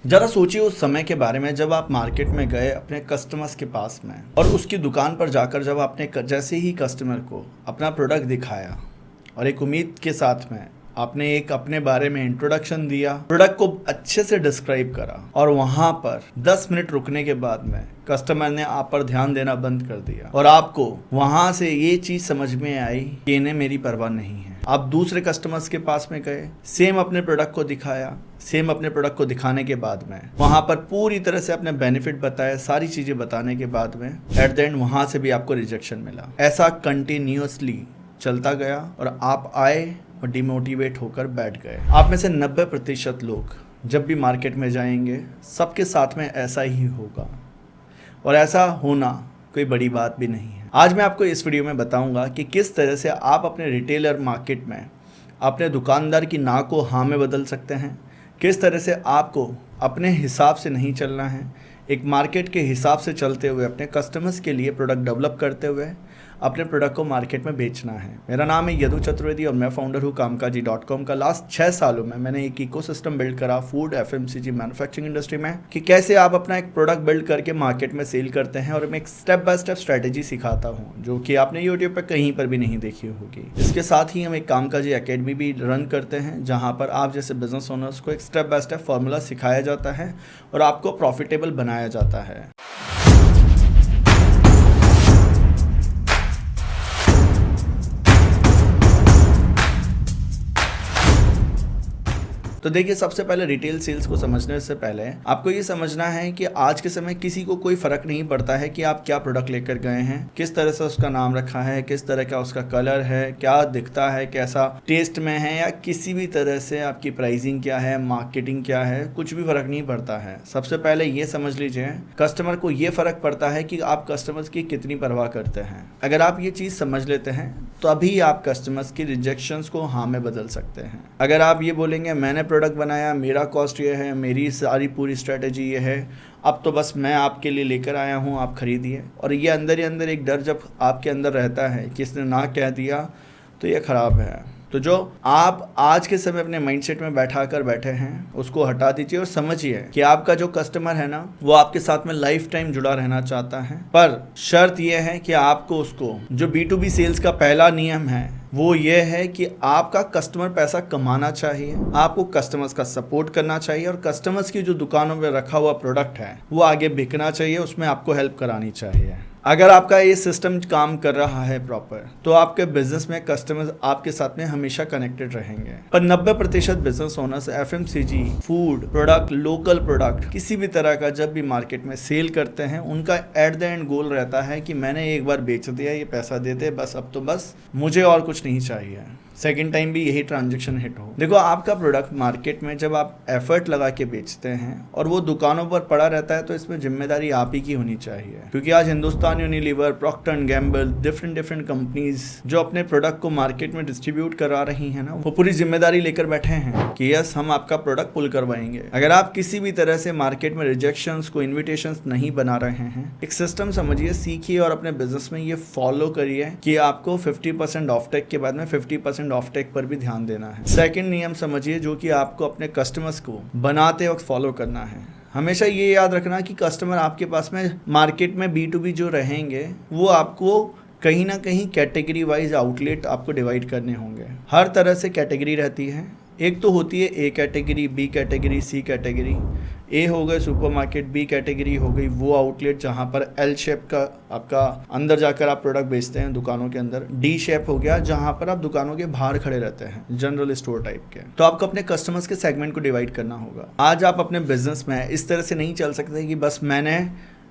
जरा सोचिए उस समय के बारे में जब आप मार्केट में गए अपने कस्टमर्स के पास में और उसकी दुकान पर जाकर जब आपने जैसे ही कस्टमर को अपना प्रोडक्ट दिखाया और एक उम्मीद के साथ में आपने एक अपने बारे में इंट्रोडक्शन दिया, प्रोडक्ट को अच्छे से डिस्क्राइब करा और वहां पर 10 मिनट रुकने के बाद में कस्टमर ने आप पर ध्यान देना बंद कर दिया और आपको वहां से ये चीज समझ में आई कि इन्हें मेरी परवाह नहीं है। आप दूसरे कस्टमर्स के पास में गए, सेम अपने प्रोडक्ट को दिखाया, सेम अपने प्रोडक्ट को दिखाने के बाद में वहां पर पूरी तरह से अपने बेनिफिट बताया, सारी चीजें बताने के बाद में एट द एंड वहां से भी आपको रिजेक्शन मिला। ऐसा कंटिन्यूअसली चलता गया और आप आए और डिमोटिवेट होकर बैठ गए। आप में से 90% लोग जब भी मार्केट में जाएंगे सबके साथ में ऐसा ही होगा और ऐसा होना कोई बड़ी बात भी नहीं है। आज मैं आपको इस वीडियो में बताऊंगा कि किस तरह से आप अपने रिटेलर मार्केट में अपने दुकानदार की ना को हाँ में बदल सकते हैं, किस तरह से आपको अपने हिसाब से नहीं चलना है, एक मार्केट के हिसाब से चलते हुए अपने कस्टमर्स के लिए प्रोडक्ट डेवलप करते हुए अपने प्रोडक्ट को मार्केट में बेचना है। मेरा नाम है यदु चतुर्वेदी और मैं फाउंडर हूँ कामकाजी.com का। लास्ट 6 सालों में मैंने एक इकोसिस्टम बिल्ड करा फूड FMCG मैन्युफैक्चरिंग इंडस्ट्री में कि कैसे आप अपना एक प्रोडक्ट बिल्ड करके मार्केट में सेल करते हैं और मैं एक स्टेप बाय स्टेप स्ट्रैटेजी सिखाता हूँ जो कि आपने यूट्यूब पर कहीं पर भी नहीं देखी होगी। इसके साथ ही हम एक कामकाजी अकेडमी भी रन करते हैं जहाँ पर आप जैसे बिजनेस ओनर्स को एक स्टेप बाय स्टेप फॉर्मूला सिखाया जाता है और आपको प्रॉफिटेबल बनाया जाता है। तो देखिए, सबसे पहले रिटेल सेल्स को समझने से पहले आपको ये समझना है कि आज के समय किसी को कोई फर्क नहीं पड़ता है कि आप क्या प्रोडक्ट लेकर गए हैं, किस तरह से उसका नाम रखा है, किस तरह का उसका कलर है, क्या दिखता है, कैसा टेस्ट में है, या किसी भी तरह से आपकी प्राइसिंग क्या है, मार्केटिंग क्या है, कुछ भी फर्क नहीं पड़ता है। सबसे पहले ये समझ लीजिए, कस्टमर को ये फर्क पड़ता है कि आप कस्टमर्स की कितनी परवाह करते हैं। अगर आप ये चीज़ समझ लेते हैं तो अभी आप कस्टमर्स की रिजेक्शंस को हाँ में बदल सकते हैं। अगर आप ये बोलेंगे मैंने प्रोडक्ट बनाया, मेरा कॉस्ट ये है, मेरी सारी पूरी स्ट्रेटेजी ये है, अब तो बस मैं आपके लिए लेकर आया हूँ, आप खरीदिए, और ये अंदर ही अंदर एक डर जब आपके अंदर रहता है कि इसने ना कह दिया तो ये ख़राब है। तो जो आप आज के समय अपने माइंडसेट में बैठा कर बैठे हैं उसको हटा दीजिए और समझिए कि आपका जो कस्टमर है ना वो आपके साथ में लाइफ टाइम जुड़ा रहना चाहता है, पर शर्त यह है कि आपको उसको जो B2B सेल्स का पहला नियम है वो ये है कि आपका कस्टमर पैसा कमाना चाहिए, आपको कस्टमर्स का सपोर्ट करना चाहिए और कस्टमर्स की जो दुकानों में रखा हुआ प्रोडक्ट है वो आगे बिकना चाहिए, उसमें आपको हेल्प करानी चाहिए। अगर आपका ये सिस्टम काम कर रहा है प्रॉपर तो आपके बिजनेस में कस्टमर्स आपके साथ में हमेशा कनेक्टेड रहेंगे। पर 90% business owners FMCG, food product, local product किसी भी तरह का जब भी मार्केट में सेल करते हैं उनका एट द एंड गोल रहता है कि मैंने एक बार बेच दिया, ये पैसा दे दे, बस अब तो बस मुझे और कुछ नहीं चाहिए, सेकेंड टाइम भी यही ट्रांजेक्शन हिट हो। देखो, आपका प्रोडक्ट मार्केट में जब आप एफर्ट लगा के बेचते हैं और वो दुकानों पर पड़ा रहता है तो इसमें जिम्मेदारी आप ही की होनी चाहिए, क्योंकि आज Hindustan Unilever, Procter and Gamble, different companies जो अपने प्रोडक्ट को मार्केट में डिस्ट्रीब्यूट करा रही है ना, वो पूरी जिम्मेदारी लेकर बैठे हैं कि यस हम आपका प्रोडक्ट पुल करवाएंगे। अगर आप किसी भी तरह से मार्केट में रिजेक्शंस को इन्विटेशंस नहीं बना रहे हैं, एक सिस्टम समझिए, सीखिए और अपने बिजनेस में ये फॉलो करिए कि आपको 50% ऑफ टेक के बाद में 50% ऑफ टेक पर भी ध्यान देना है। सेकंड नियम समझिए जो कि आपको अपने कस्टमर्स को बनाते वक्त फॉलो करना है। हमेशा ये याद रखना कि कस्टमर आपके पास में मार्केट में B2B जो रहेंगे वो आपको कहीं ना कहीं कैटेगरी वाइज आउटलेट आपको डिवाइड करने होंगे। हर तरह से कैटेगरी रहती है, एक तो होती है A category, B category, C category. A हो गए सुपरमार्केट, B कैटेगरी हो गई वो आउटलेट जहाँ पर L शेप का आपका अंदर जाकर आप प्रोडक्ट बेचते हैं दुकानों के अंदर। D शेप हो गया जहाँ पर आप दुकानों के बाहर खड़े रहते हैं, जनरल स्टोर टाइप के। तो आपको अपने कस्टमर्स के सेगमेंट को डिवाइड करना होगा। आज आप अपने बिजनेस में इस तरह से नहीं चल सकते कि बस मैंने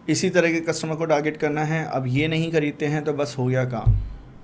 इसी तरह के कस्टमर को टारगेट करना है, अब ये नहीं खरीदते हैं तो बस हो गया काम,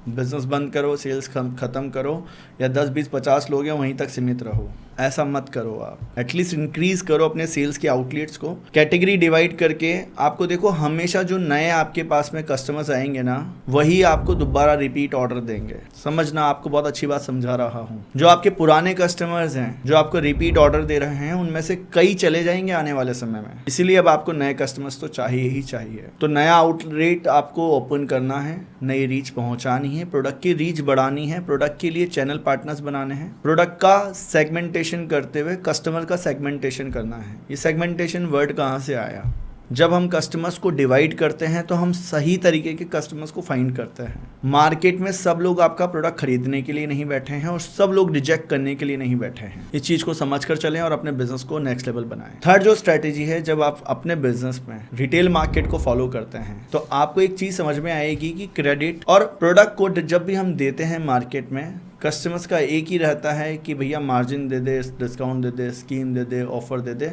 बिजनेस बंद करो, सेल्स ख़त्म करो, या 10, 20, 50 लोग हैं वहीं तक सीमित रहो। ऐसा मत करो, आप एटलीस्ट इंक्रीज करो अपने सेल्स के आउटलेट्स को। कैटेगरी डिवाइड करके आपको देखो, हमेशा जो नए आपके पास में कस्टमर्स आएंगे ना वही आपको दोबारा रिपीट ऑर्डर देंगे। समझना, आपको बहुत अच्छी बात समझा रहा हूँ। जो आपके पुराने कस्टमर्स हैं जो आपको रिपीट ऑर्डर दे रहे हैं उनमें से कई चले जाएंगे आने वाले समय में, इसीलिए अब आपको नए कस्टमर्स तो चाहिए ही चाहिए। तो नया आउटलेट आपको ओपन करना है, नई रीच पहुँचानी है, है, प्रोडक्ट की रीच बढ़ानी है, प्रोडक्ट के लिए चैनल पार्टनर्स बनाने हैं, प्रोडक्ट का सेगमेंटेशन करते हुए कस्टमर का सेगमेंटेशन करना है। ये सेगमेंटेशन वर्ड कहाँ से आया? जब हम कस्टमर्स को डिवाइड करते हैं तो हम सही तरीके के कस्टमर्स को फाइंड करते हैं। मार्केट में सब लोग आपका प्रोडक्ट खरीदने के लिए नहीं बैठे हैं और सब लोग रिजेक्ट करने के लिए नहीं बैठे हैं। इस चीज को समझकर चलें और अपने बिजनेस को नेक्स्ट लेवल बनाएं। थर्ड जो स्ट्रेटेजी है, जब आप अपने बिजनेस में रिटेल मार्केट को फॉलो करते हैं तो आपको एक चीज समझ में आएगी कि क्रेडिट और प्रोडक्ट को जब भी हम देते हैं मार्केट में, कस्टमर्स का एक ही रहता है कि भैया margin they they, discount they they, scheme they they, offer दे दे,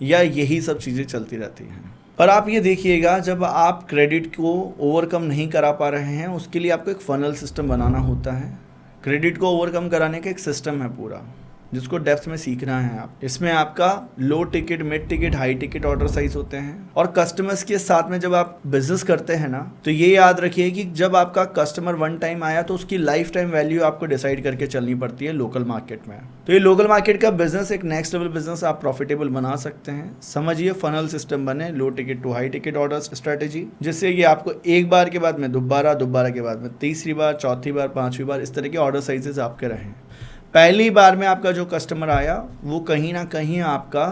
या यही सब चीज़ें चलती रहती हैं। पर आप ये देखिएगा, जब आप क्रेडिट को ओवरकम नहीं करा पा रहे हैं, उसके लिए आपको एक फनल सिस्टम बनाना होता है। क्रेडिट को ओवरकम कराने का एक सिस्टम है पूरा, जिसको डेप्थ में सीखना है आप। इसमें आपका low ticket, mid ticket, high ticket order size होते हैं। और कस्टमर्स के साथ में जब आप बिजनेस करते हैं ना, तो ये याद रखिए कि जब आपका कस्टमर वन टाइम आया तो उसकी लाइफ टाइम वैल्यू आपको डिसाइड करके चलनी पड़ती है लोकल मार्केट में। तो ये लोकल मार्केट का बिजनेस एक नेक्स्ट लेवल बिजनेस आप प्रॉफिटेबल बना सकते हैं। समझिए फनल सिस्टम बने, low ticket to high ticket order strategy, जिससे कि आपको एक बार के बाद में दोबारा के बाद में तीसरी बार, चौथी बार, पांचवी बार इस तरह के ऑर्डर साइजेस आपके रहें। पहली बार में आपका जो कस्टमर आया वो कहीं ना कहीं आपका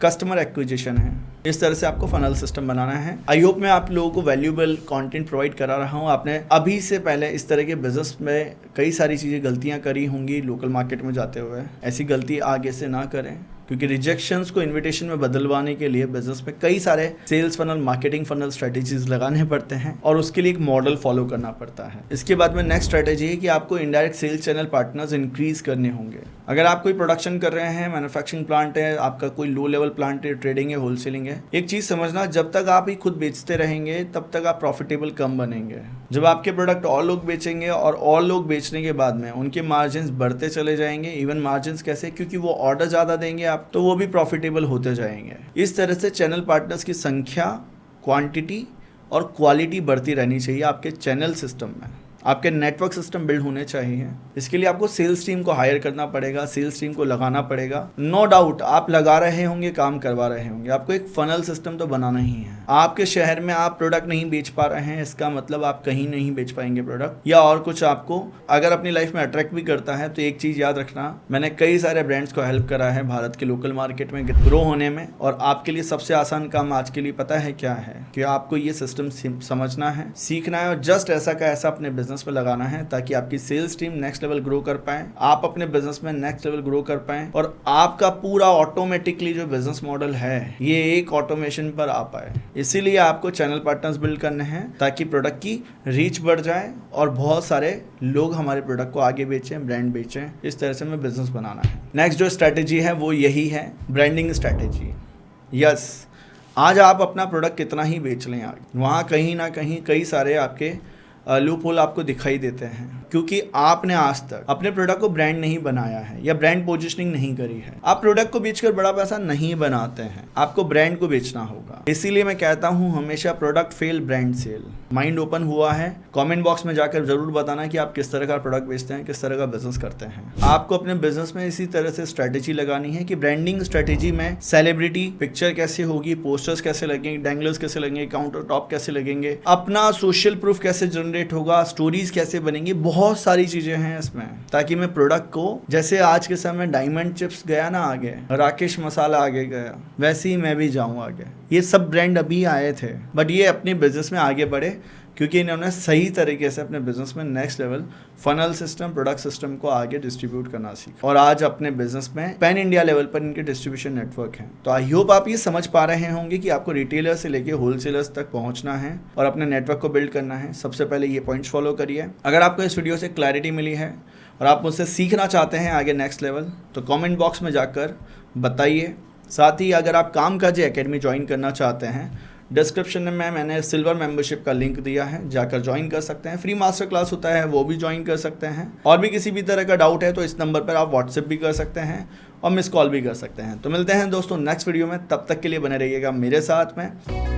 कस्टमर एक्विजिशन है। इस तरह से आपको फनल सिस्टम बनाना है। आई होप मैं आप लोगों को वैल्यूएबल कंटेंट प्रोवाइड करा रहा हूँ। आपने अभी से पहले इस तरह के बिजनेस में कई सारी चीज़ें गलतियाँ करी होंगी लोकल मार्केट में जाते हुए। ऐसी गलती आगे से ना करें, क्योंकि रिजेक्शंस को इनविटेशन में बदलवाने के लिए बिजनेस में कई सारे sales funnel, marketing funnel strategies लगाने पड़ते हैं और उसके लिए एक मॉडल फॉलो करना पड़ता है। इसके बाद में नेक्स्ट स्ट्रेटेजी है कि आपको indirect sales channel partners increase करने होंगे। अगर आप कोई प्रोडक्शन कर रहे हैं, मैन्युफैक्चरिंग प्लांट है, आपका कोई लो लेवल प्लांट है, ट्रेडिंग है, होलसेलिंग है, एक चीज समझना, जब तक आप ही खुद बेचते रहेंगे तब तक आप प्रॉफिटेबल कम बनेंगे। जब आपके प्रोडक्ट और लोग बेचेंगे और और लोग बेचने के बाद में उनके मार्जिन बढ़ते चले जाएंगे। इवन मार्जिन कैसे? क्योंकि वो ऑर्डर ज्यादा देंगे आप, तो वो भी प्रॉफिटेबल होते जाएंगे। इस तरह से चैनल पार्टनर्स की संख्या, क्वांटिटी और क्वालिटी बढ़ती रहनी चाहिए आपके चैनल सिस्टम में। आपके नेटवर्क सिस्टम बिल्ड होने चाहिए। इसके लिए आपको सेल्स टीम को हायर करना पड़ेगा, सेल्स टीम को लगाना पड़ेगा। नो डाउट आप लगा रहे होंगे, काम करवा रहे होंगे, आपको एक फनल सिस्टम तो बनाना ही है। आपके शहर में आप प्रोडक्ट नहीं बेच पा रहे हैं, इसका मतलब आप कहीं नहीं बेच पाएंगे प्रोडक्ट, या और कुछ आपको अगर अपनी लाइफ में अट्रैक्ट भी करता है तो एक चीज़ याद रखना, मैंने कई सारे ब्रांड्स को हेल्प करा है भारत के लोकल मार्केट में ग्रो होने में। और आपके लिए सबसे आसान काम आज के लिए पता है क्या है? कि आपको ये सिस्टम समझना है, सीखना है और जस्ट ऐसा का ऐसा अपने बिजनेस में लगाना है, ताकि आपकी sales team next level grow कर पाए, आप अपने बिजनेस में नेक्स्ट लेवल ग्रो कर पाए और आपका पूरा ऑटोमेटिकली जो बिजनेस मॉडल है ये एक ऑटोमेशन पर आ पाए। इसीलिए आपको चैनल पार्टनर्स बिल्ड करने हैं ताकि प्रोडक्ट की रीच बढ़ जाए और बहुत सारे लोग हमारे प्रोडक्ट को आगे बेचें, ब्रांड बेचें। इस तरह से हमें बिजनेस बनाना है। नेक्स्ट जो स्ट्रेटेजी है वो यही है, ब्रांडिंग स्ट्रेटेजी। यस, आज आप अपना प्रोडक्ट कितना ही बेच लें, वहाँ कहीं ना कहीं कई सारे आपके लूप होल आपको दिखाई देते हैं, क्योंकि आपने आज तक अपने प्रोडक्ट को ब्रांड नहीं बनाया है या ब्रांड पोजीशनिंग नहीं करी है। आप प्रोडक्ट को बेचकर बड़ा पैसा नहीं बनाते हैं, आपको ब्रांड को बेचना होगा। इसीलिए मैं कहता हूं हमेशा product fail, brand sell. Mind open हुआ है? कमेंट बॉक्स में जाकर जरूर बताना कि आप किस तरह का प्रोडक्ट बेचते हैं, किस तरह का बिजनेस करते हैं। आपको अपने बिजनेस में इसी तरह से स्ट्रेटेजी लगानी है कि ब्रांडिंग स्ट्रेटेजी में सेलिब्रिटी पिक्चर कैसे होगी, पोस्टर्स कैसे लगेंगे, डैंगलर्स कैसे लगेंगे, काउंटर टॉप कैसे लगेंगे, अपना सोशल प्रूफ कैसे जनरेट होगा, स्टोरीज कैसे बनेंगी, बहुत सारी चीजें हैं इसमें, ताकि मैं प्रोडक्ट को, जैसे आज के समय डायमंड चिप्स गया ना आगे, राकेश मसाला आगे गया, वैसे ही मैं भी जाऊं आगे। ये सब ब्रांड अभी आए थे, बट ये अपने बिजनेस में आगे बढ़े क्योंकि इन्होंने सही तरीके से अपने बिजनेस में next level funnel system, product system को आगे डिस्ट्रीब्यूट करना सीखा और आज अपने बिजनेस में पैन इंडिया लेवल पर इनके डिस्ट्रीब्यूशन नेटवर्क है। तो आई होप आप ये समझ पा रहे होंगे कि आपको रिटेलर से लेके होलसेलर्स तक पहुंचना है और अपने नेटवर्क को बिल्ड करना है। सबसे पहले ये पॉइंट्स फॉलो करिए। अगर आपको इस वीडियो से क्लैरिटी मिली है और आप मुझसे सीखना चाहते हैं आगे नेक्स्ट लेवल, तो कॉमेंट बॉक्स में जाकर बताइए। साथ ही अगर आप कामकाजी एकेडमी ज्वाइन करना चाहते हैं, डिस्क्रिप्शन में मैंने सिल्वर मेंबरशिप का लिंक दिया है, जाकर ज्वाइन कर सकते हैं। फ्री मास्टर क्लास होता है, वो भी ज्वाइन कर सकते हैं। और भी किसी भी तरह का डाउट है तो इस नंबर पर आप व्हाट्सएप भी कर सकते हैं और मिस कॉल भी कर सकते हैं। तो मिलते हैं दोस्तों नेक्स्ट वीडियो में, तब तक के लिए बने रहिएगा मेरे साथ में।